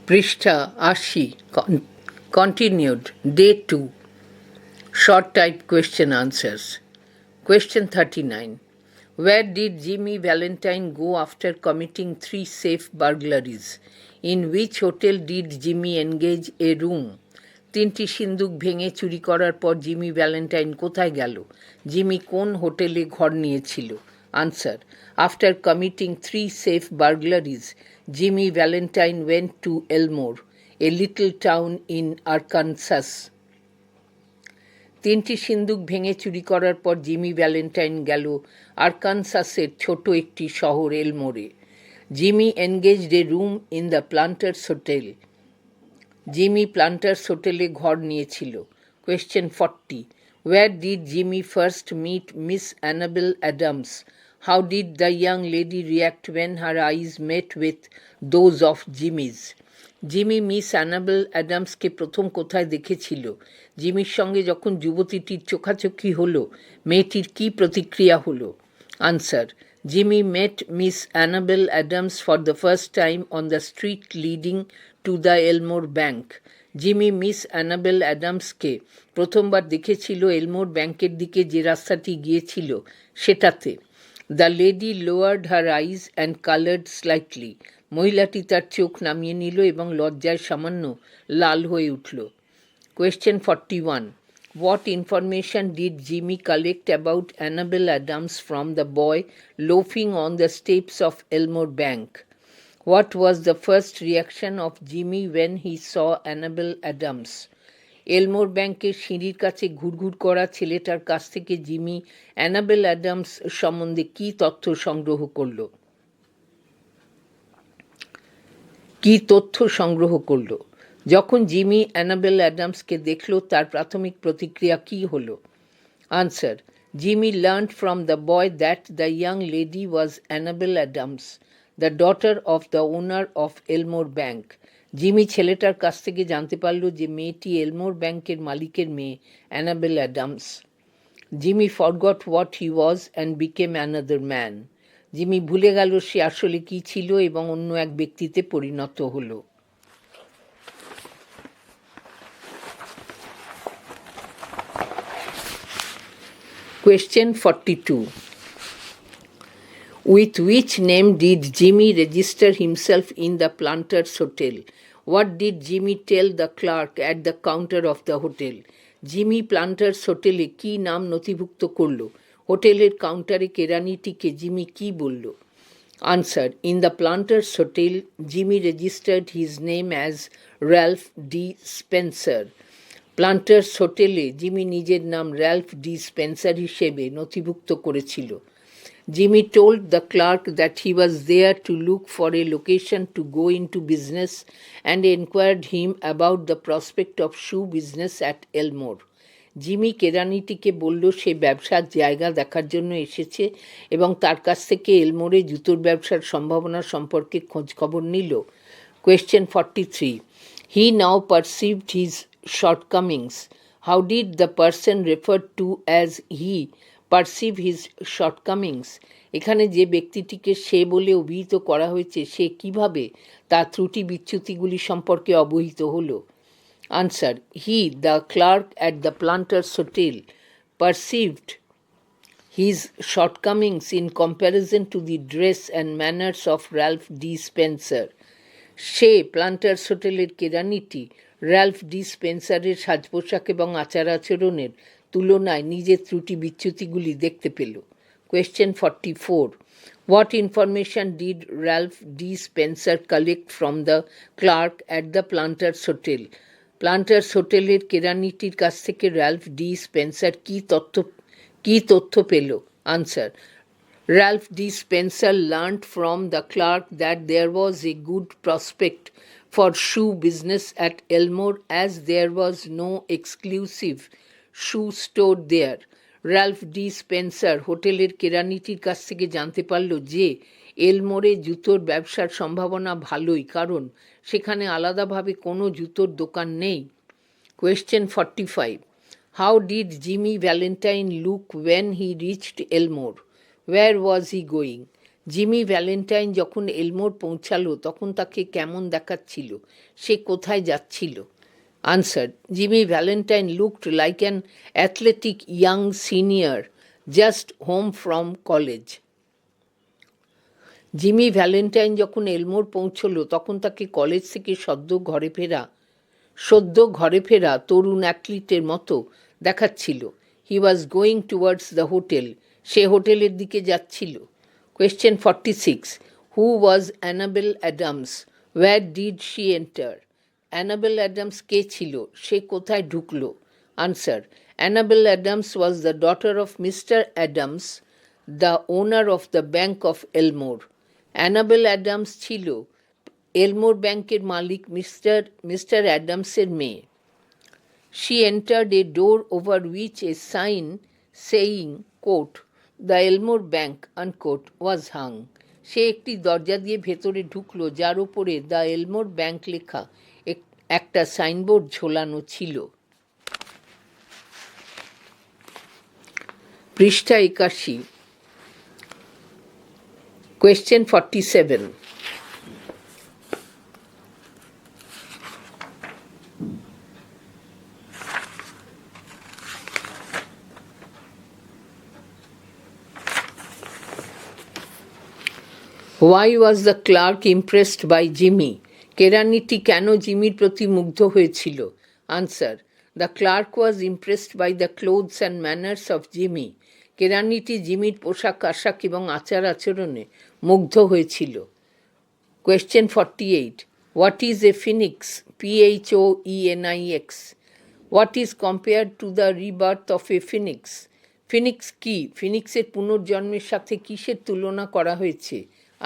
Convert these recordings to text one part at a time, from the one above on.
পৃষ্ঠা ৮০ continued day 2 short type question answers. Question 39. Where did Jimmy Valentine go after committing 3 safe burglaries? In which hotel did Jimmy engage a room? 3টি সিন্দুক ভেঙে চুরি করার পর Jimmy Valentine কোথায় গেল? Jimmy কোন হোটেলে ঘর নিয়েছিল? Answer: After committing 3 safe burglaries, Jimmy Valentine went to Elmore, a little town in Arkansas. 3টি সিন্দুক ভেঙে চুরি করার পর জিমি ভ্যালেন্টাইন গেল আরকানসাসের ছোট একটি শহর এলমোরে। Jimmy engaged a room in the Planters hotel. Jimmy Planters হোটেলে ঘর নিয়েছিল। Question 40. Where did Jimmy first meet Miss Annabel Adams? How did the young lady react when her eyes met with those of Jimmy's? Jimmy Miss Annabel অ্যাডামসকে প্রথম কোথায় দেখেছিল? জিমির সঙ্গে যখন যুবতীটির চোখাচোখি হলো, মেয়েটির কী প্রতিক্রিয়া হলো? Answer: Jimmy met Miss Annabel Adams for the first time on the street leading to the Elmore bank. Jimmy Miss Annabel অ্যাডামসকে প্রথমবার দেখেছিল এলমোর ব্যাংকের দিকে যে রাস্তাটি গিয়েছিল সেটাতে। The lady lowered her eyes and coloured slightly. মহিলাটি তার চোখ নামিয়ে নিল এবং লজ্জায় সামান্য লাল হয়ে উঠল। Question 41. What information did Jimmy collect about Annabel Adams from the boy loafing on the steps of Elmore Bank? What was the first reaction of Jimmy when he saw Annabel Adams? এলমোর ব্যাংকের সিঁড়ির কাছে ঘুরঘুর করা ছেলেটার কাছ থেকে Jimmy enable Adams সম্বন্ধে কী তথ্য সংগ্রহ করল? যখন জিমি অ্যানাবেল অ্যাডামসকে দেখল তার প্রাথমিক প্রতিক্রিয়া কী হলো? Answer: Jimmy learned from the boy that the young lady was Annabel Adams, the daughter of the owner of Elmore bank. Jimmy ছেলেটার কাছ থেকে জানতে পারল যে মেয়েটি এলমোর ব্যাংকের মালিকের মেয়ে Annabel Adams. Jimmy forgot what he was and became another man. Jimmy ভুলে গেল সে আসলে কী ছিল এবং অন্য এক ব্যক্তিতে পরিণত হলো। Question 42. With which name did Jimmy register himself in the Planters Hotel? What did Jimmy tell the clerk at the counter of the hotel? Jimmy Planters হোটেলে কী নাম নথিভুক্ত করল? হোটেলের কাউন্টারে কেরানিটিকে জিমি কী বলল? Answer: in the Planters hotel Jimmy registered his name as Ralph D Spencer. Planters হোটেলে Jimmy নিজের নাম র্যালফ ডি স্পেন্সার হিসেবে নথিভুক্ত করেছিল। Jimmy told the clerk that he was there to look for a location to go into business and enquired him about the prospect of shoe business at Elmore. Jimmy কেরানিটিকে বলল সে ব্যবসার জায়গা দেখার জন্য এসেছে এবং তার কাছ থেকে এলমোরে জুতোর ব্যবসার সম্ভাবনা সম্পর্কে খোঁজখবর নিল। Question 43. He now perceived his shortcomings. How did the person referred to as he perceive his shortcomings? এখানে যে ব্যক্তিটিকে সে বলে অভিহিত করা হয়েছে সে কিভাবে তার ত্রুটি বিচ্যুতিগুলি সম্পর্কে অবহিত হলো? Answer: he, the clerk at the Planters hotel, perceived his shortcomings in comparison to the dress and manners of Ralph D. Spencer. Say planters হোটেলের কেরানিটি র্যালফ ডি স্পেন্সারের সাজ পোশাক এবং আচার আচরণের তুলনায় নিজের ত্রুটি বিচ্যুতিগুলি দেখতে পেল। Question 44. What information did Ralph D. Spencer collect from the clerk at the Planters Hotel? Planters হোটেলের কেরানিটির কাছ থেকে র্যালফ ডি স্পেন্সার কী তথ্য পেল? Answer: Ralph D. Spencer learned from the clerk that there was a good prospect for shoe business at Elmore as there was no exclusive shoe store there. Ralph D. Spencer হোটেলের কেরানিটির কাছ থেকে জানতে পারল যে এলমোরে জুতোর ব্যবসার সম্ভাবনা ভালোই, কারণ সেখানে আলাদাভাবে কোনো জুতোর দোকান নেই। Question 45. How did Jimmy Valentine look when he reached Elmore? Where was he going? Jimmy Valentine যখন এলমোর পৌঁছালো তখন তাকে কেমন দেখাচ্ছিল? সে কোথায় যাচ্ছিল? Answer: Jimmy Valentine looked like an athletic young senior just home from college. Jimmy Valentine যখন এলমোর পৌঁছলো তখন তাকে কলেজ থেকে সদ্য ঘরে ফেরা তরুণ অ্যাথলিটের মতো দেখাচ্ছিল। He was going towards the hotel. সে হোটেলের দিকে যাচ্ছিল। Question 46. Who was Annabel Adams? Where did she enter? Annabel Adams কে ছিল? সে কোথায় ঢুকলো? Answer: Annabel Adams was the daughter of mister Adams, the owner of the bank of Elmore. Annabel Adams ছিল এলমোর ব্যাংকের মালিক মিস্টার অ্যাডামসের মেয়ে। She entered a door over which a sign saying, quote, "The Elmore Bank," unquote, was hung. সে একটি দরজা দিয়ে ভেতরে ঢুকলো যার উপরে দ্য এলমোর ব্যাংক লেখা একটা সাইনবোর্ড ঝোলানো ছিল। পৃষ্ঠা 81। Question 47. Why was the clerk impressed by Jimmy? কেরানিটি কেন জিমির প্রতি মুগ্ধ হয়েছিল? Answer: the clerk was impressed by the clothes and manners of Jimmy. কেরানিটি জিমির পোশাক আশাক এবং আচার আচরণে মুগ্ধ হয়েছিল। Question 48. What is a phoenix? PHOENIX. What is compared to the rebirth of a phoenix? Phoenix কি? ফিনিক্সের পুনর্জন্মের সাথে কিসের তুলনা করা হয়েছে?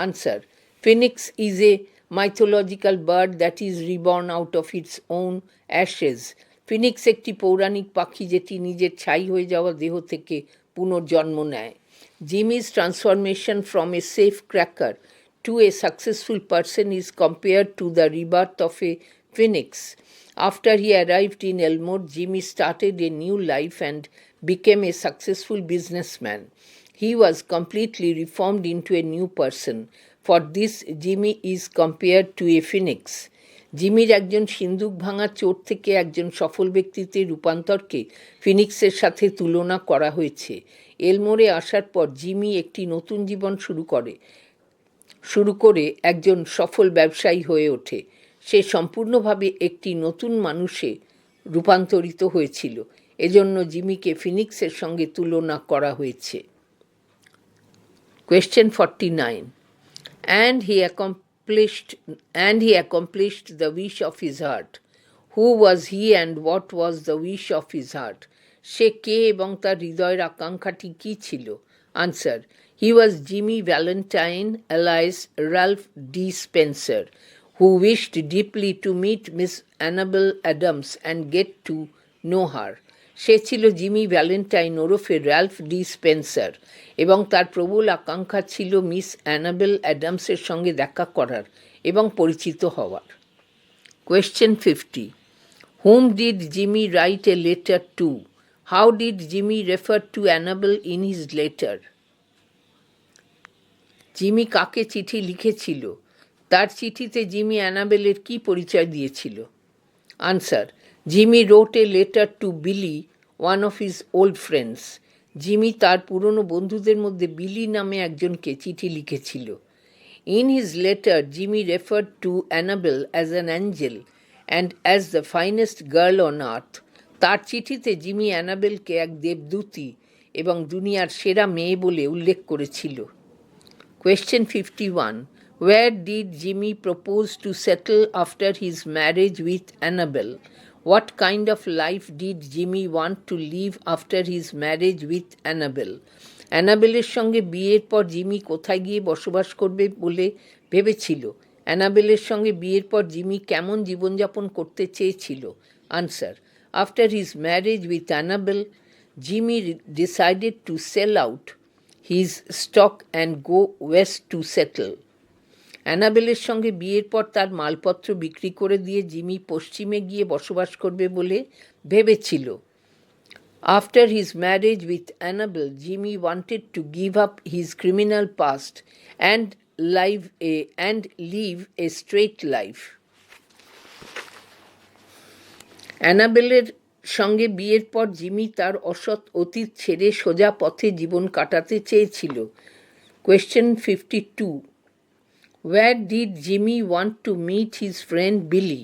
Answer: Phoenix is a mythological bird that is reborn out of its own ashes. Phoenix একটি পৌরাণিক পাখি যেটি নিজের ছাই হয়ে যাওয়া দেহ থেকে পুনর্জন্ম নেয়। জিমি's transformation from a safe cracker to a successful person is compared to the rebirth of a phoenix. After he arrived in Elmore, Jimmy started a new life and became a successful businessman. He was completely reformed into a new person. For this, Jimmy is compared to a phoenix. জিমির একজন সিন্দুক ভাঙা চোর থেকে একজন সফল ব্যক্তিতে রূপান্তরকে ফিনিক্সের সাথে তুলনা করা হয়েছে। এলমোরে আসার পর জিমি একটি নতুন জীবন শুরু করে একজন সফল ব্যবসায়ী হয়ে ওঠে। সে সম্পূর্ণভাবে একটি নতুন মানুষে রূপান্তরিত হয়েছিল। এজন্য জিমিকে ফিনিক্সের সঙ্গে তুলনা করা হয়েছে। Question 49. And he accomplished the wish of his heart. Who was he and what was the wish of his heart? সে কে এবং তার হৃদয়ের আকাঙ্ক্ষাটি কী ছিল? Answer: He was Jimmy Valentine alias Ralph D. Spencer, who wished deeply to meet Miss Annabel Adams and get to know her. সে ছিল Jimmy Valentine ওরফে Ralph D Spencer এবং তার প্রবল আকাঙ্ক্ষা ছিল মিস অ্যানাবেল অ্যাডামসের সঙ্গে দেখা করার এবং পরিচিত হওয়ার। Question 50. Whom did Jimmy write a letter to? How did Jimmy refer to Annabel in his letter? Jimmy কাকে চিঠি লিখেছিল? তার চিঠিতে জিমি অ্যানাবেলের কী পরিচয় দিয়েছিল? Answer: Jimmy wrote a letter to Billy, one of his old friends. Jimmy তার পুরনো বন্ধুদের মধ্যে বিলি নামে একজনকে চিঠি লিখেছিল। In his letter Jimmy referred to Annabel as an angel and as the finest girl on earth. তার চিঠিতে জিমি অ্যানাবেলকে এক দেবদূতী এবং দুনিয়ার সেরা মেয়ে বলে উল্লেখ করেছিল। Question 51. Where did Jimmy propose to settle after his marriage with Annabel? What kind of life did Jimmy want to live after his marriage with Annabel? অ্যানাবেলের সঙ্গে বিয়ের পর জিমি কোথায় গিয়ে বসবাস করবে বলে ভেবেছিল? অ্যানাবেলের সঙ্গে বিয়ের পর জিমি কেমন জীবনযাপন করতে চেয়েছিল? Answer: after his marriage with Annabel, Jimmy decided to sell out his stock and go west to settle. অ্যানাবেলের সঙ্গে বিয়ের পর তার মালপত্র বিক্রি করে দিয়ে জিমি পশ্চিমে গিয়ে বসবাস করবে বলে ভেবেছিল। After his marriage with Annabel, Jimmy wanted to give up his criminal past and live a straight life. অ্যানাবেলের সঙ্গে বিয়ের পর জিমি তার অসৎ অতীত ছেড়ে সোজা পথে জীবন কাটাতে চেয়েছিল। Question 52. Where did Jimmy want to meet his friend Billy?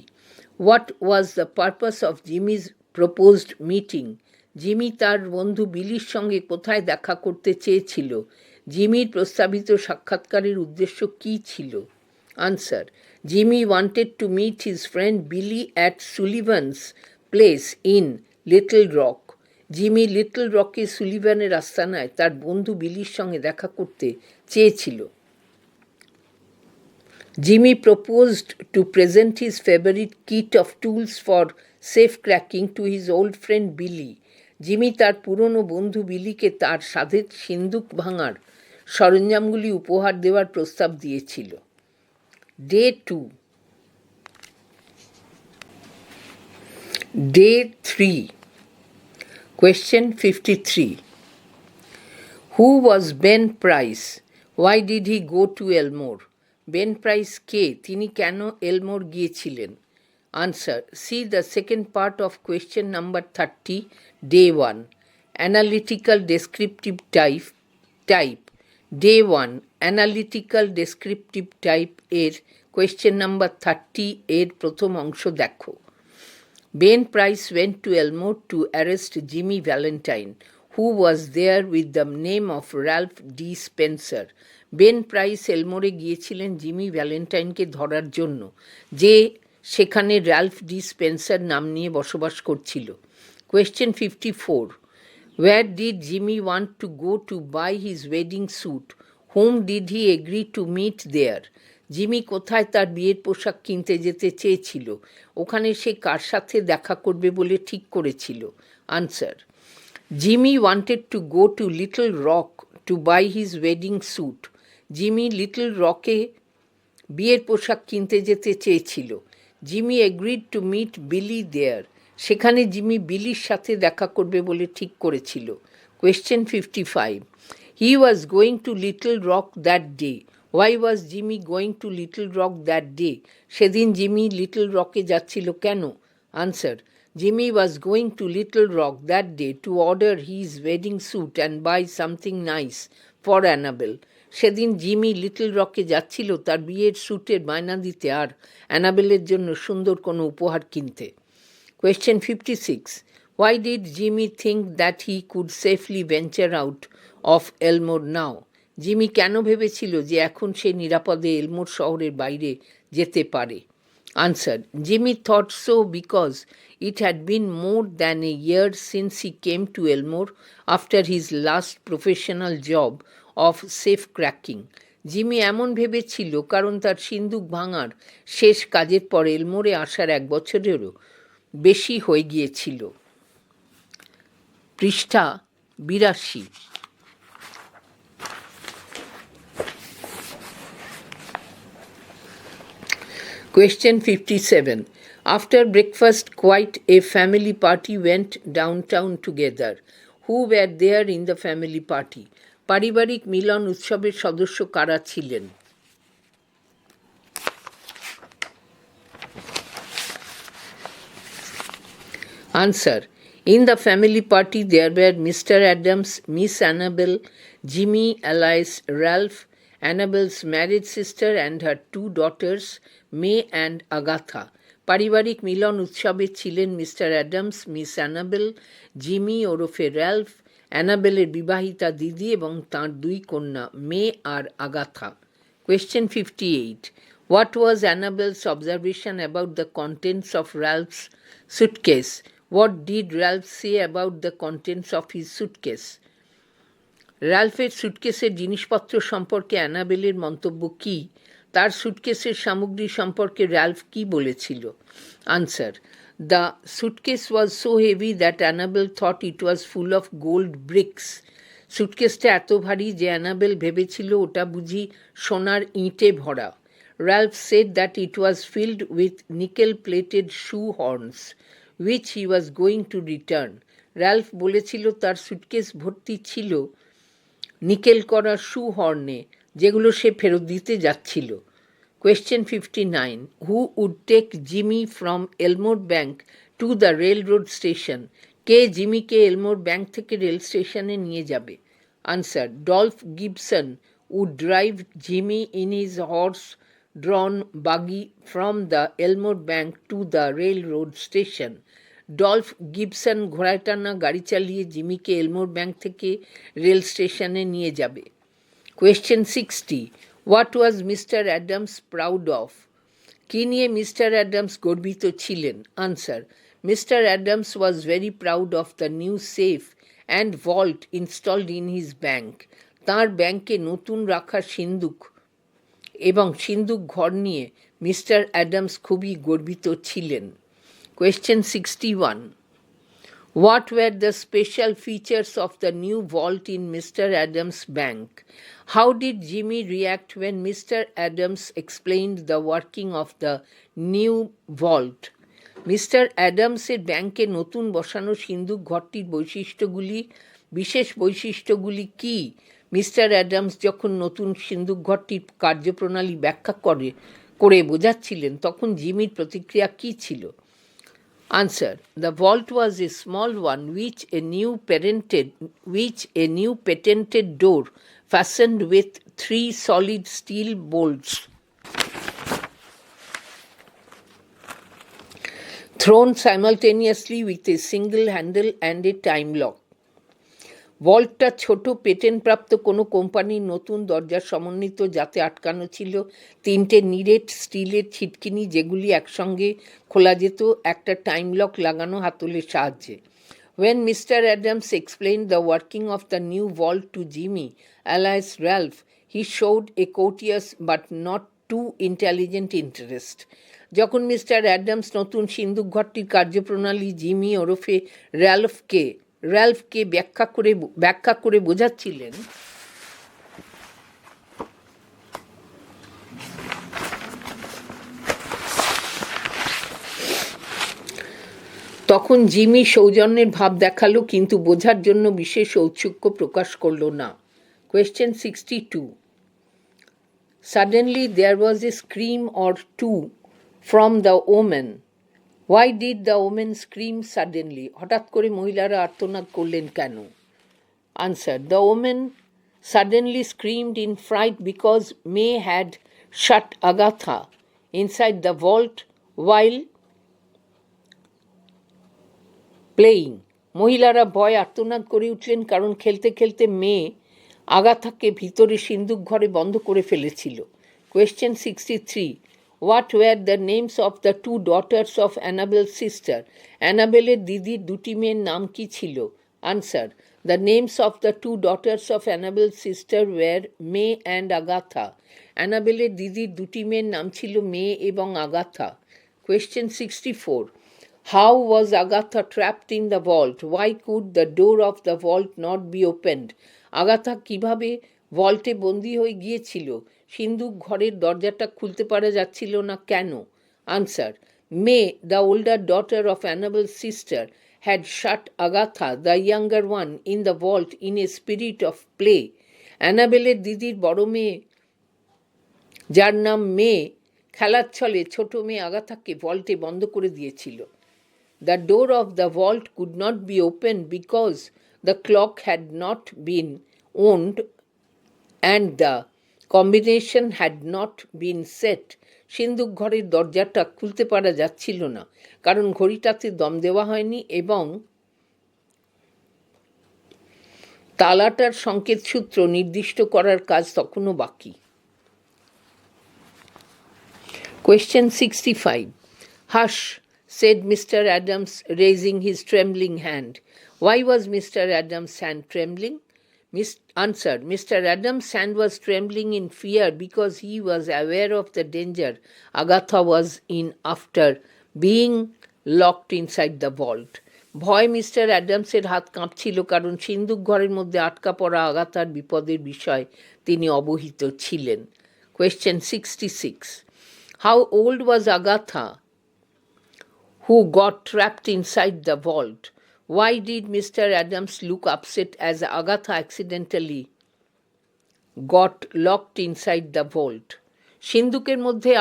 What was the purpose of Jimmy's proposed meeting? Jimmy তার বন্ধু বিলির সঙ্গে কোথায় দেখা করতে চেয়েছিল? জিমির প্রস্তাবিত সাক্ষাৎকারের উদ্দেশ্য কী ছিল? Answer: Jimmy wanted to meet his friend Billy at Sullivan's place in Little Rock. Jimmy Little রকে সুলিভানের আস্তানায় তার বন্ধু বিলির সঙ্গে দেখা করতে চেয়েছিল। Jimmy proposed to present his favorite kit of tools for safe cracking to his old friend Billy. Jimmy তার পুরনো বন্ধু বিলিকে তার সাধের সিন্দুক ভাঙার সরঞ্জামগুলি উপহার দেওয়ার প্রস্তাব দিয়েছিল। Day 2. Day 3. Question 53. Who was Ben Price? Why did he go to Elmore? Ben Price কে? তিনি কেন এলমোর গিয়েছিলেন? Answer: See the second part of question number 30, Day 1. Analytical descriptive type. Day 1. Analytical descriptive type এর question number 30 এর প্রথম অংশ দেখো। Ben Price went to Elmore to arrest Jimmy Valentine, who was there with the name of Ralph D. Spencer. Ben Price এলমোরে গিয়েছিলেন Jimmy ভ্যালেন্টাইনকে ধরার জন্য, যে সেখানে র্যালফ ডি স্পেন্সার নাম নিয়ে বসবাস করছিল। Question 54. Where did Jimmy want to go to buy his wedding suit? Whom did he agree to meet there? Jimmy কোথায় তার বিয়ের পোশাক কিনতে যেতে চেয়েছিল? ওখানে সে কার সাথে দেখা করবে বলে ঠিক করেছিল? Answer: Jimmy wanted to go to Little Rock to buy his wedding suit. Jimmy Little রকে বিয়ের পোশাক কিনতে যেতে চেয়েছিল। জিমি এগ্রিড টু মিট বিলি দেয়ার। সেখানে জিমি বিলির সাথে দেখা করবে বলে ঠিক করেছিল। Question 55. He was going to Little Rock that day. Why was Jimmy going to Little Rock that day? সেদিন জিমি লিটল রকে যাচ্ছিল কেন? Answer: Jimmy was going to Little Rock that day to order his wedding suit and buy something nice for Annabel. সেদিন Jimmy Little রকে যাচ্ছিল তার বিয়ের স্যুটের বায়না দিতে আর অ্যানাবেলের জন্য সুন্দর কোনো উপহার কিনতে। Question 56. Why did Jimmy think that he could safely venture out of Elmore now? Jimmy কেন ভেবেছিল যে এখন সে নিরাপদে এলমোর শহরের বাইরে যেতে পারে? Answer: Jimmy thought so because it had been more than a year since he came to Elmore after his last professional job of safe cracking. Jimmy এমন ভেবেছিল কারণ তার সিন্দুক ভাঙার শেষ কাজের পর এলমোরে আসার 1 বছরেরও বেশি হয়ে গিয়েছিল। পৃষ্ঠা 82। Question 57. After breakfast, quite a family party went downtown together. Who were there in the family party? পারিবারিক মিলন উৎসবের সদস্য কারা ছিলেন? Answer: In the family party there were Mr. Adams, Miss Annabel, Jimmy, Alice, Ralph, Annabel's married sister and her 2 daughters, May and Agatha. পারিবারিক মিলন উৎসবে ছিলেন mister Adams, miss Annabel, Jimmy ওরফে র্যালফ, অ্যানাবেলের বিবাহিতা দিদি এবং তাঁর 2 কন্যা মে আর Agatha. Question 58. What was Annabel's observation about the contents of Ralph's suitcase? What did Ralph say about the contents of his suitcase? র্যালফের সুটকেসের জিনিসপত্র সম্পর্কে অ্যানাবেলের মন্তব্য কী? তার সুটকেসের সামগ্রী সম্পর্কে র্যালফ কী বলেছিল? Answer: The suitcase was so heavy that Annabel thought it was full of gold bricks. সুটকেসটা এত ভারী যে অ্যানাবেল ভেবেছিল ওটা বুঝি সোনার ইঁটে ভরা। Ralph said that it was filled with nickel-plated shoe horns, which he was going to return. Ralph বলেছিল তার সুটকেস ভর্তি ছিল নিকেল করা শু হর্নে, যেগুলো সে ফেরত দিতে যাচ্ছিল। Question 59. Who would take Jimmy from Elmore Bank to the railroad station? কে জিমিকে এলমোর ব্যাংক থেকে রেল স্টেশনে নিয়ে যাবে? Answer, Dolph Gibson would drive Jimmy in his horse-drawn buggy from the Elmore Bank to the railroad station. Dolf Gibson ঘোড়ায় টানা গাড়ি চালিয়ে জিমিকে এলমোর ব্যাংক থেকে রেল স্টেশনে নিয়ে যাবে। Question 60. What was Mr. Adams proud of? কি নিয়ে মিস্টার অ্যাডামস গর্বিত ছিলেন? Answer, mister Adams was very proud of the new safe and vault installed in his bank. তাঁর ব্যাংকে নতুন রাখা সিন্দুক এবং সিন্দুক ঘর নিয়ে মিস্টার অ্যাডামস খুবই গর্বিত ছিলেন। Question 61. What were the special features of the new vault in Mr. Adams' bank? How did Jimmy react when Mr. Adams explained the working of the new vault? Mister অ্যাডামসের ব্যাংকে নতুন বসানো সিন্দুক ঘরটির বিশেষ বৈশিষ্ট্যগুলি কি? মিস্টার অ্যাডামস যখন নতুন সিন্দুক ঘরটির কার্যপ্রণালী ব্যাখ্যা করে বোঝাচ্ছিলেন, তখন জিমির প্রতিক্রিয়া কী ছিল? Answer. The vault was a small one which a new patented door fastened with 3 solid steel bolts thrown simultaneously with a single handle and a time lock. ভল্টটা ছোট পেটেন্টপ্রাপ্ত কোনো কোম্পানির নতুন দরজার সমন্বিত, যাতে আটকানো ছিল 3টে নিরেট স্টিলের ছিটকিনি, যেগুলি একসঙ্গে খোলা যেত একটা টাইম লক লাগানো হাতলের সাহায্যে। When Mr. Adams explained the working of the new vault to Jimmy, alias Ralph, he showed a courteous but not too intelligent interest. যখন মিস্টার অ্যাডামস নতুন সিন্দুক ঘরটির কার্যপ্রণালী জিমি ওরফে র্যালফকে ব্যাখ্যা করে বোঝাচ্ছিলেন, তখন জিমি সৌজন্যের ভাব দেখালো, কিন্তু বোঝার জন্য বিশেষ ঔৎসুক্য প্রকাশ করল না। Question 62. Suddenly there was a scream or two from the woman. Why did the woman scream suddenly? হঠাৎ করে মহিলারা আর্তনাদ করলেন কেন? Answer. The woman suddenly screamed in fright because May had shut Agatha inside the vault while playing. মহিলারা ভয় আর্তনাদ করে উঠলেন কারণ খেলতে খেলতে মেয়ে আগাথাকে ভিতরে সিন্দুক ঘরে বন্ধ করে ফেলেছিল। Question 63. What were the names of the 2 daughters of Annabel's sister? অ্যানাবেলের দিদির 2টি মেয়ের নাম কি ছিল? Answer. The names of the 2 daughters of Annabel's sister were May and Agatha. অ্যানাবেলের দিদির 2টি মেয়ের নাম ছিল মেয়ে এবং Agatha. Question 64. How was Agatha trapped in the vault? Why could the door of the vault not be opened? Agatha কিভাবে ভল্টে বন্দী হয়ে গিয়েছিল? সিন্দুক ঘরের দরজাটা খুলতে পারা যাচ্ছিল না কেন? Answer. May, the older daughter of Annabel's sister, had shut Agatha, the younger one, in the vault in a spirit of play. অ্যানাবেলের দিদির বড় মেয়ে, যার নাম মেয়ে, খেলার ছলে ছোট মেয়ে আগাথাকে ভল্টে বন্ধ করে দিয়েছিল। The door of the vault could not be opened because the clock had not been owned and the combination had not been set. সিন্দুক ঘরের দরজাটা খুলতে পারা যাচ্ছিল না কারণ ঘড়িটাতে দম দেওয়া হয়নি এবং তালাটার সংকেত সূত্র নির্দিষ্ট করার কাজ তখনও বাকি। Question 65. Hush, said Mr. Adams, raising his trembling hand. Why was Mr. Adams' hand trembling? Answer. Mr. Adams' hand was trembling in fear because he was aware of the danger Agatha was in after being locked inside the vault. ভয় mister অ্যাডামসের হাত কাঁপছিল কারণ সিন্দুক ঘরের মধ্যে আটকা পড়া আগাথার বিপদের বিষয় তিনি অবহিত ছিলেন। Question 66. How old was Agatha, who got trapped inside the vault? Why did Mr. Adams look upset as Agatha accidentally got locked inside the vault? সিন্দুকের মধ্যে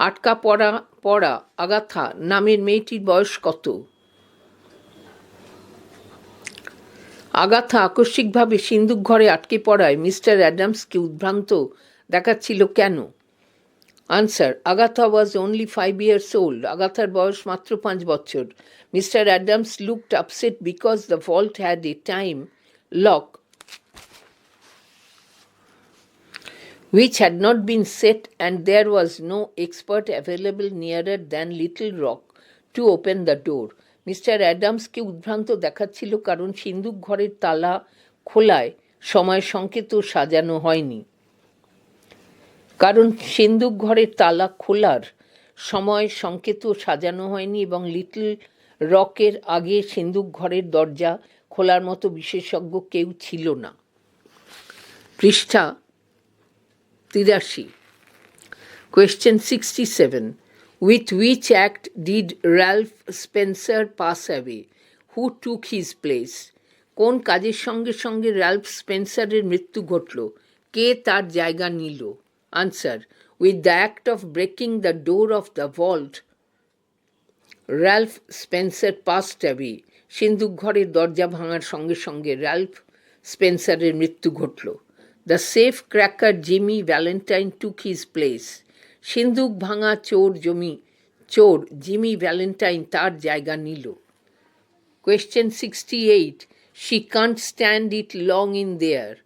আটকা পড়া আগাথা নামের মেয়েটির বয়স কত? আগাথা আকস্মিকভাবে সিন্দুক ঘরে আটকে পড়ায় মিস্টার অ্যাডামসকে উদ্ভ্রান্ত দেখাচ্ছিল কেন? Answer, Agatha was only 5 years old. আগাথার বয়স মাত্র 5 বছর। Mister Adams looked upset because the vault had a time lock which had not been set and there was no expert available nearer than Little Rock to open the door. Mister অ্যাডামসকে উদ্ভ্রান্ত দেখাচ্ছিল কারণ সিন্দুক ঘরের তালা খোলায় সময় সংকেত সাজানো হয়নি। এবং লিটল রকের আগে সিন্দুক ঘরের দরজা খোলার মতো বিশেষজ্ঞ কেউ ছিল না। পৃষ্ঠা 83। Question 67. With which act did Ralph Spencer pass away? Who took his place? কোন কাজের সঙ্গে সঙ্গে র্যালফ স্পেন্সারের মৃত্যু ঘটল? কে তার জায়গা নিল? Answer, with the act of breaking the door of the vault, Ralph Spencer passed away. সিন্দুক ঘরের দরজা ভাঙার সঙ্গে সঙ্গে র্যালফ স্পেন্সারের মৃত্যু ঘটল। The safe cracker Jimmy Valentine took his place. সিন্দুক ভাঙা চোর জিমি ভ্যালেন্টাইন তার জায়গা নিল। Question 68. She can't stand it long in there.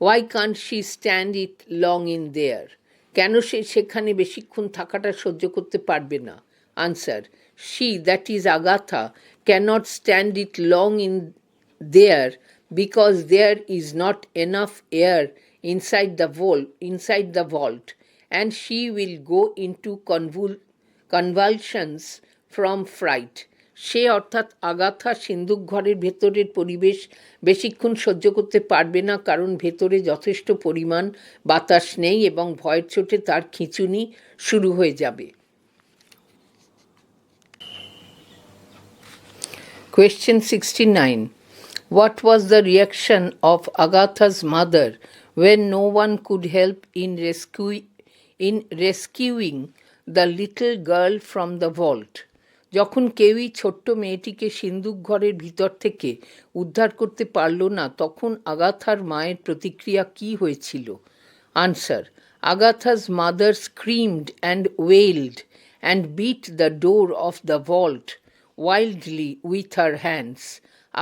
Why can't she stand it long in there? কেন সে সেখানে বেশিক্ষণ থাকাটা সহ্য করতে পারবে না? Answer, she, that is Agatha, cannot stand it long in there because there is not enough air inside the vault and she will go into convulsions from fright. সে অর্থাৎ Agatha সিন্দুক ঘরের ভেতরের পরিবেশ বেশিক্ষণ সহ্য করতে পারবে না কারণ ভেতরে যথেষ্ট পরিমাণ বাতাস নেই এবং ভয়ের চোটে তার খিঁচুনি শুরু হয়ে যাবে। Question 69. What was the reaction of Agatha's mother when no one could help in rescuing the little girl from the vault? যখন কেউই ছোট্ট মেয়েটিকে সিন্দুক ঘরের ভিতর থেকে উদ্ধার করতে পারল না তখন আগাথার মায়ের প্রতিক্রিয়া কী হয়েছিল? Answer, Agatha's mother screamed and wailed and beat the door of the vault wildly with her hands.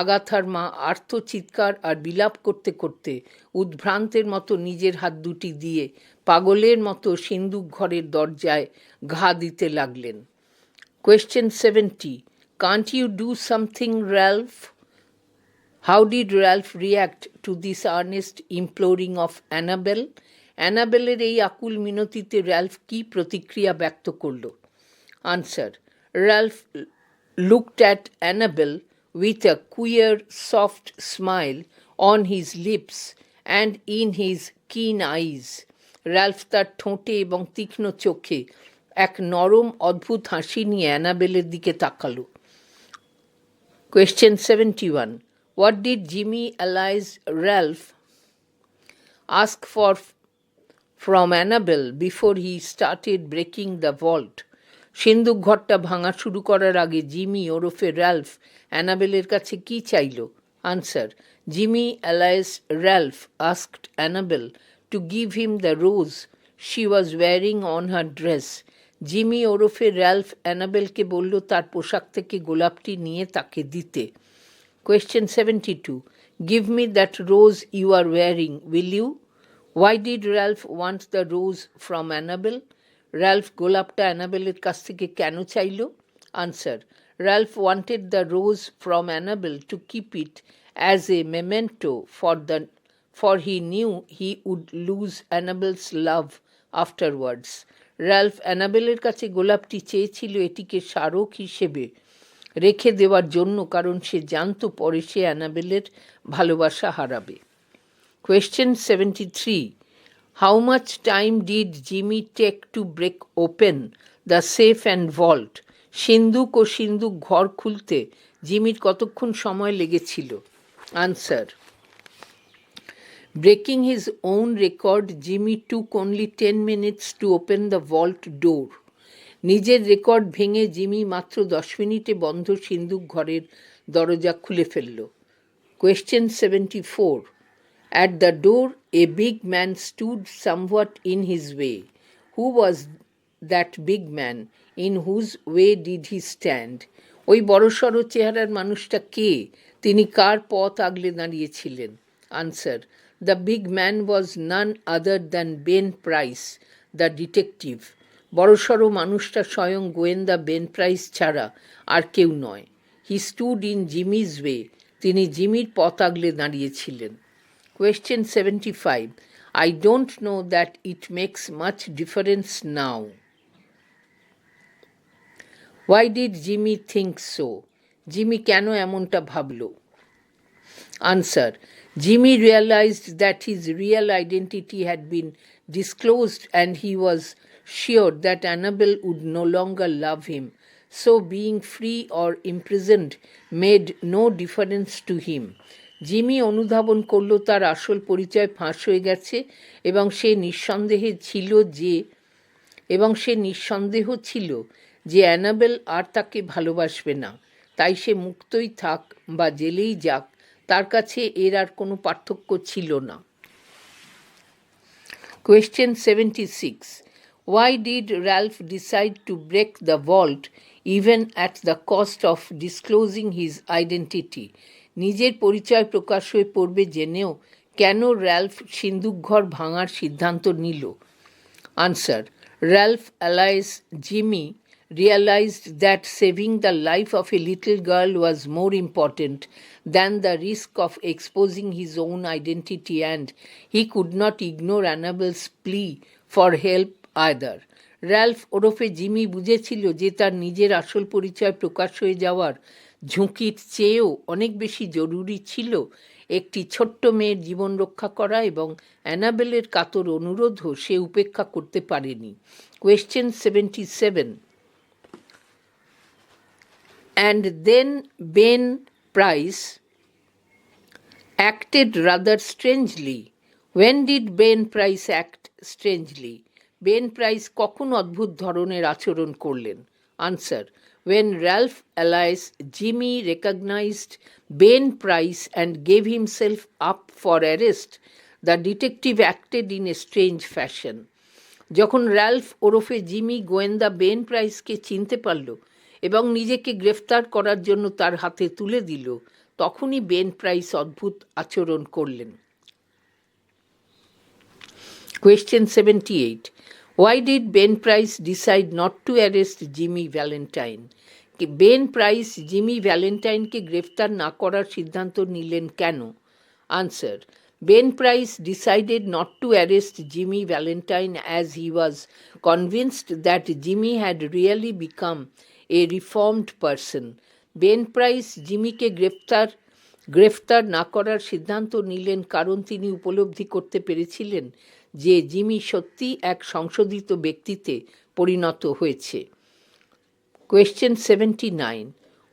আগাথার মা আর্ত চিৎকার আর বিলাপ করতে করতে উদ্ভ্রান্তের মতো নিজের হাত দুটি দিয়ে পাগলের মতো সিন্দুক ঘরের দরজায় ঘা দিতে লাগলেন। Question 70. Can't you do something, Ralph? How did Ralph react to this earnest imploring of Annabel? অ্যানাবেলের এই আকুল মিনতিতে র্যালফ কী প্রতিক্রিয়া ব্যক্ত করল? Answer, Ralph looked at Annabel with a queer, soft smile on his lips and in his keen eyes. Ralph তার ঠোঁটে এবং তীক্ষ্ণ চোখে এক নরম অদ্ভুত হাসি নিয়ে অ্যানাবেলের দিকে তাকালো। Question 71. What did Jimmy Elias Ralph ask from Annabel before he started breaking the vault? সিন্দুক ঘরটা ভাঙা শুরু করার আগে জিমি ওরফে র্যালফ অ্যানাবেলের কাছে কি চাইল? Answer, Jimmy Elias Ralph asked Annabel to give him the rose she was wearing on her dress. Jimmy ওরফে র্যালফ অ্যানাবেলকে বলল তার পোশাক থেকে গোলাপটি নিয়ে তাকে দিতে। Question 72. Give me that rose you are wearing, will you? Why did Ralph want the rose from Annabel? Ralph গোলাপটা অ্যানাবেলের কাছ থেকে কেন চাইল? Answer, Ralph wanted the rose from Annabel to keep it as a memento for he knew he would lose Annabel's love afterwards. Ralph অ্যানাবেলের কাছে গোলাপটি চেয়েছিল এটিকে স্মারক হিসেবে রেখে দেওয়ার জন্য কারণ সে জানত পরে সে অ্যানাবেলের ভালোবাসা হারাবে। Question 73. How much time did Jimmy take to break open the safe and vault. সিন্দুক ও সিন্দুক ঘর খুলতে জিমির কতক্ষণ সময় লেগেছিল? Answer: Breaking his own record, Jimmy took only 10 minutes to open the vault door. নিজের রেকর্ড ভেঙে জিমি মাত্র 10 মিনিটে বন্ধ সিন্দুক ঘরের দরজা খুলে ফেলল। Question 74. At the door, a big man stood somewhat in his way. Who was that big man? In whose way did he stand? ওই বড়সড় চেহারার মানুষটা কে? তিনি কার পথ আগলে দাঁড়িয়েছিলেন? Answer: The big man was none other than Ben Price, the detective. বড়সড় মানুষটা স্বয়ং গোয়েন্দা বেন প্রাইস ছাড়া আর কেউ নয়। He stood in Jimmy's way. তিনি জিমির পথ আগলে দাঁড়িয়েছিলেন। Question 75. I don't know that it makes much difference now. Why did Jimmy think so? Jimmy কেন এমনটা ভাবল? Answer: Jimmy realized that his real identity had been disclosed and he was sure that Annabelle would no longer love him, so being free or imprisoned made no difference to him. Jimmy অনুধাবন করল তার আসল পরিচয় ফাঁস হয়ে গেছে এবং সে নিঃসন্দেহ ছিল যে অ্যানাবেল আর তাকে ভালোবাসবে না। তাই সে মুক্তই থাক বা জেলেই যাক, তার কাছে এর আর কোনো পার্থক্য ছিল না। Question 76. Why did Ralph decide to break the vault even at the cost of disclosing his identity? নিজের পরিচয় প্রকাশ হয়ে পড়বে জেনেও কেন র্যালফ সিন্দুকঘর ভাঙার সিদ্ধান্ত নিল? Answer: Ralph alias Jimmy realized that saving the life of a little girl was more important than the risk of exposing his own identity, and he could not ignore Annabelle's plea for help either. Ralph ওরফে Jimmy বুঝেছিল যে তার নিজের আসল পরিচয় প্রকাশ হয়ে যাওয়ার ঝুঁকির চেয়েও অনেক বেশি জরুরি ছিল একটি ছোট্ট মেয়ের জীবন রক্ষা করা, এবং অ্যানাবেলের কাতর অনুরোধও সে উপেক্ষা করতে পারেনি। Question 77. And then Ben Price acted rather strangely. When did Ben Price act strangely? Ben Price কখন অদ্ভুত ধরনের আচরণ করলেন? Answer: When Ralph alias Jimmy recognized Ben Price and gave himself up for arrest, the detective acted in a strange fashion. যখন Ralph ওরফে Jimmy গোয়েন্দা Ben প্রাইসকে চিনতে পারল এবং নিজেকে গ্রেফতার করার জন্য তার হাতে তুলে দিল, তখনই বেন প্রাইস অদ্ভুত আচরণ করলেন। Question 78. Why did Ben Price decide not to arrest Jimmy Valentine? Ben Price Jimmy ভ্যালেন্টাইনকে গ্রেফতার না করার সিদ্ধান্ত নিলেন কেন? Answer: Ben Price decided not to arrest Jimmy Valentine as he was convinced that Jimmy had really become a reformed person. Ben Price জিমিকে গ্রেফতার না করার সিদ্ধান্ত নিলেন কারণ তিনি উপলব্ধি করতে পেরেছিলেন যে জিমি সত্যি এক সংশোধিত ব্যক্তিতে পরিণত হয়েছে। Question 79.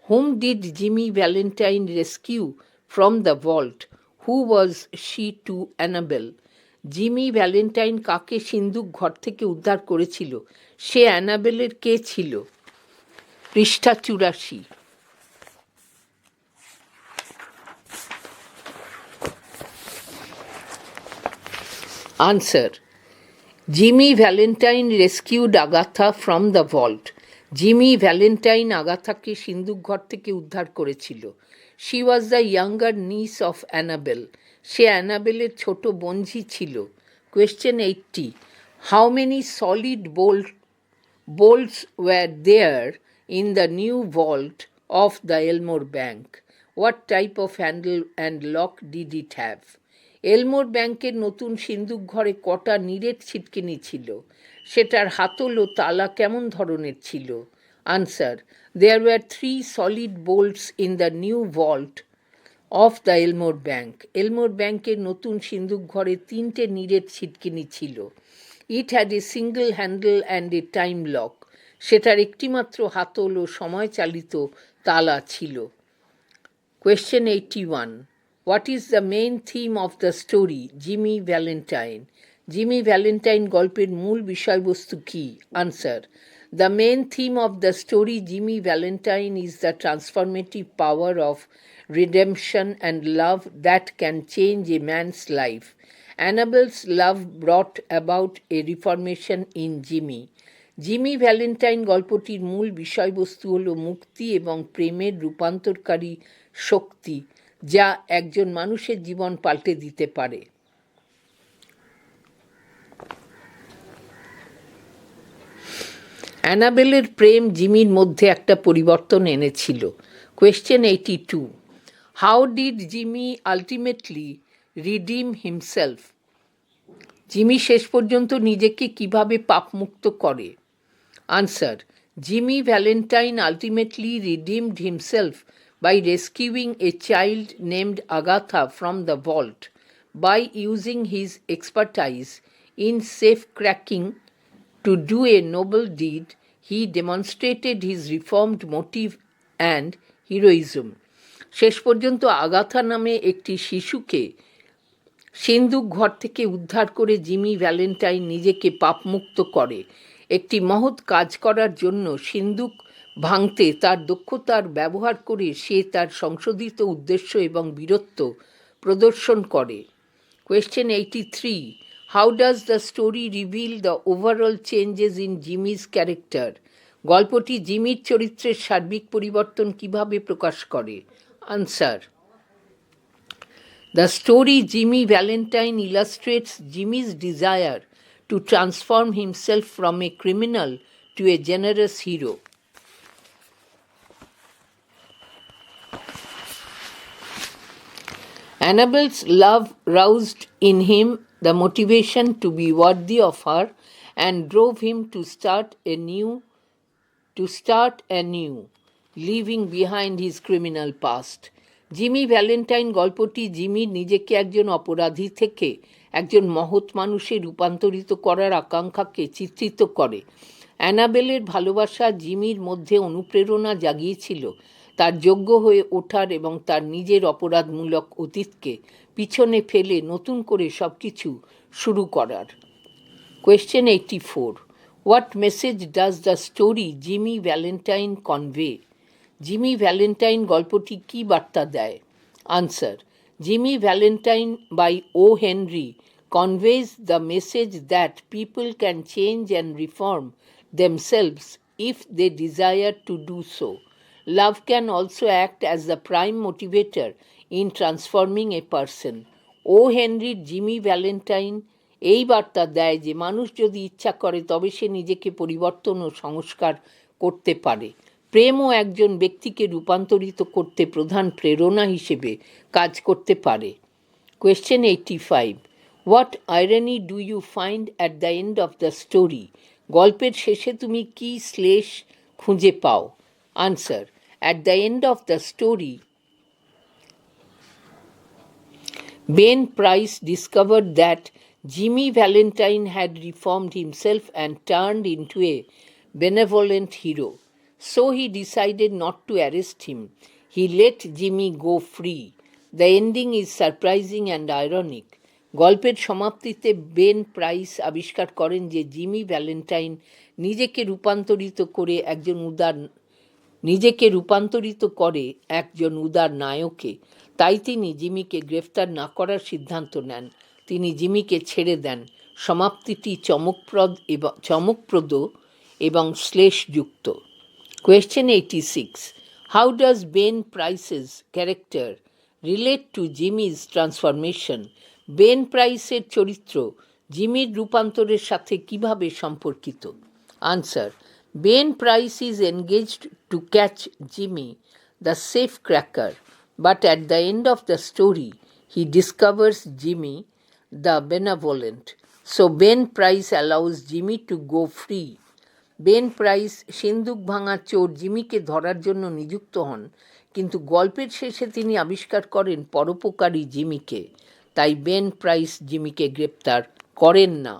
Whom did Jimmy Valentine rescue from the vault? Who was she to Annabelle? Jimmy Valentine কাকে সিন্দুক ঘর থেকে উদ্ধার করেছিল? সে অ্যানাবেলের কে ছিল? পৃষ্ঠা 84। Answer: Jimmy Valentine rescued Agatha from the vault. Jimmy Valentine আগাথাকে সিন্দুক ঘর থেকে উদ্ধার করেছিল। She was the younger niece of Annabelle. সে অ্যানাবেলের ছোট বোনঝি ছিল। Question 80. How many solid bolts were there in the new vault of the Elmore Bank? What type of handle and lock did it have? এলমোর ব্যাংকের নতুন সিন্দুক ঘরে কটা নিরেট ছিটকিনি ছিল? সেটার হাতল ও তালা কেমন ধরনের ছিল? Answer: There were 3 solid bolts in the new vault of the Elmore Bank. এলমোর ব্যাংকের নতুন সিন্দুক ঘরে 3টে নিরেট ছিটকিনি ছিল। It had a single handle and a time lock. সেটার একটিমাত্র হাতল ও সময়চালিত তালা ছিল। Question 81. What is the main theme of the story Jimmy Valentine? Jimmy Valentine গল্পের মূল বিষয়বস্তু কি? Answer. The main theme of the story Jimmy Valentine is the transformative power of redemption and love that can change a man's life. Annabelle's love brought about a reformation in Jimmy. Jimmy Valentine গল্পটির মূল বিষয়বস্তু হল মুক্তি এবং প্রেমের রূপান্তরকারী শক্তি, যা একজন মানুষের জীবন পাল্টে দিতে পারে। অ্যানাবেলের প্রেম জিমির মধ্যে একটা পরিবর্তন এনেছিল। Question 82. How did Jimmy ultimately redeem himself? Jimmy শেষ পর্যন্ত নিজেকে কিভাবে পাপমুক্ত করে? Answer. Jimmy Valentine ultimately redeemed himself by rescuing a child named Agatha from the vault. By using his expertise in safe-cracking to do a noble deed, he demonstrated his reformed motive and heroism. শেষ পর্যন্ত Agatha নামে একটি শিশুকে সিন্দুক ঘর থেকে উদ্ধার করে Jimmy Valentine নিজেকে পাপমুক্ত করে। একটি মহৎ কাজ করার জন্য সিন্দুক ভাঙতে তার দক্ষতার ব্যবহার করে সে তার সংশোধিত উদ্দেশ্য এবং বীরত্ব প্রদর্শন করে। Question 83. How does the story reveal the overall changes in Jimmy's character? গল্পটি জিমির চরিত্রের সার্বিক পরিবর্তন কিভাবে প্রকাশ করে? Answer. The story Jimmy Valentine illustrates Jimmy's desire to transform himself from a criminal to a generous hero. Annabelle's love roused in him the motivation to be worthy of her and drove him to start anew, leaving behind his criminal past. Jimmy Valentine গল্পটি জিমির নিজেকে একজন অপরাধী থেকে একজন মহৎ মানুষে রূপান্তরিত করার আকাঙ্ক্ষাকে চিত্রিত করে। অ্যানাবেলের ভালোবাসা জিমির মধ্যে অনুপ্রেরণা জাগিয়েছিল তার যোগ্য হয়ে ওঠার এবং তার নিজের অপরাধমূলক অতীতকে পিছনে ফেলে নতুন করে সব কিছু শুরু করার। Question 84. What message does the story Jimmy Valentine convey? Jimmy Valentine গল্পটি কী বার্তা দেয়? Answer. Jimmy Valentine by O Henry conveys the message that people can change and reform themselves if they desire to do so. Love can also act as the prime motivator in transforming a person. O হেনরির Jimmy Valentine এই বার্তা দেয় যে মানুষ যদি ইচ্ছা করে তবে সে নিজেকে পরিবর্তন ও সংস্কার করতে পারে। প্রেমও একজন ব্যক্তিকে রূপান্তরিত করতে প্রধান প্রেরণা হিসেবে কাজ করতে পারে। Question 85. What irony do you find at the end of the story? গল্পের শেষে তুমি কি শ্লেষ খুঁজে পাও? Answer. At the end of the story Ben Price discovered that Jimmy Valentine had reformed himself and turned into a benevolent hero. So he decided not to arrest him. He let Jimmy go free. The ending is surprising and ironic. গল্পের সমাপ্তিতে Ben price আবিষ্কার করেন যে Jimmy Valentine নিজেকে রূপান্তরিত করে একজন উদার নায়কে। তাই তিনি জিমিকে গ্রেফতার না করার সিদ্ধান্ত নেন। তিনি জিমিকে ছেড়ে দেন। সমাপ্তিটি চমকপ্রদ এবং শ্লেষযুক্ত। Question 86. How does Ben Price's character relate to Jimmy's transformation? Ben প্রাইসের চরিত্র জিমির রূপান্তরের সাথে কিভাবে সম্পর্কিত? Answer. Ben Price is engaged to catch Jimmy, the safe cracker, but at the end of the story he discovers Jimmy, the benevolent. So Ben Price allows Jimmy to go free. Ben Price সিন্দুক ভাঙা চোর জিমিকে ধরার জন্য নিযুক্ত হন, কিন্তু গল্পের শেষে তিনি আবিষ্কার করেন পরোপকারী জিমিকে। তাই বেন প্রাইস জিমিকে গ্রেপ্তার করেন না।